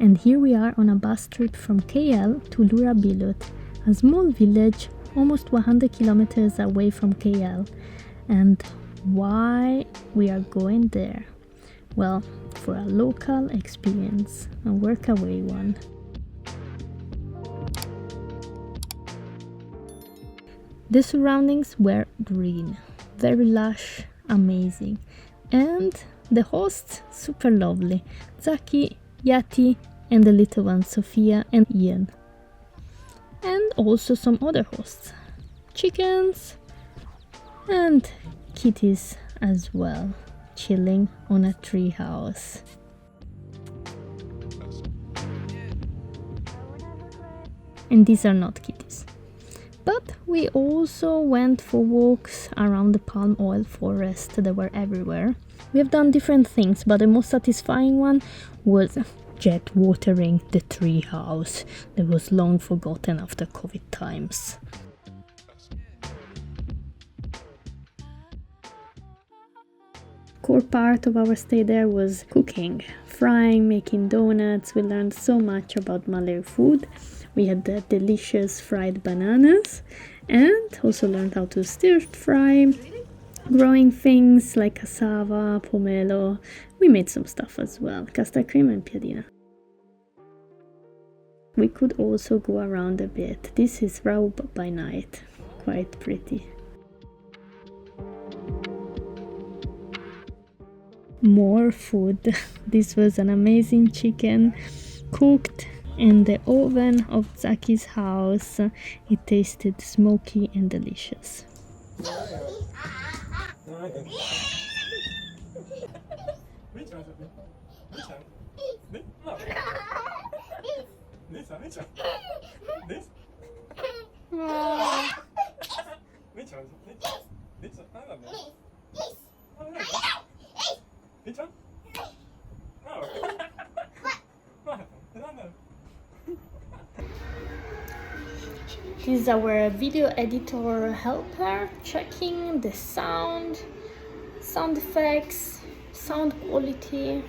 And here we are on a bus trip from KL to Lurabilut, a small village almost 100 kilometers away from KL. And why we are going there? Well, for a local experience, a workaway one. The surroundings were green, very lush, amazing, and the hosts super lovely, Zaki, Yati, and the little ones Sophia and Ian. And also some other hosts, chickens and kitties as well, chilling on a tree house. And these are not kitties. But we also went for walks around the palm oil forest that were everywhere. We have done different things, but the most satisfying one was jet watering the tree house that was long forgotten after COVID times. Core part of our stay there was cooking, frying, making donuts. We learned so much about Malay food. We had the delicious fried bananas and also learned how to stir fry, growing things like cassava, pomelo. We made some stuff as well, custard cream and piadina. We could also go around a bit. This is Raub by night, quite pretty. More food. This was an amazing chicken cooked in the oven of Zaki's house. It tasted smoky and delicious. This is our video editor helper checking the sound effects, sound quality.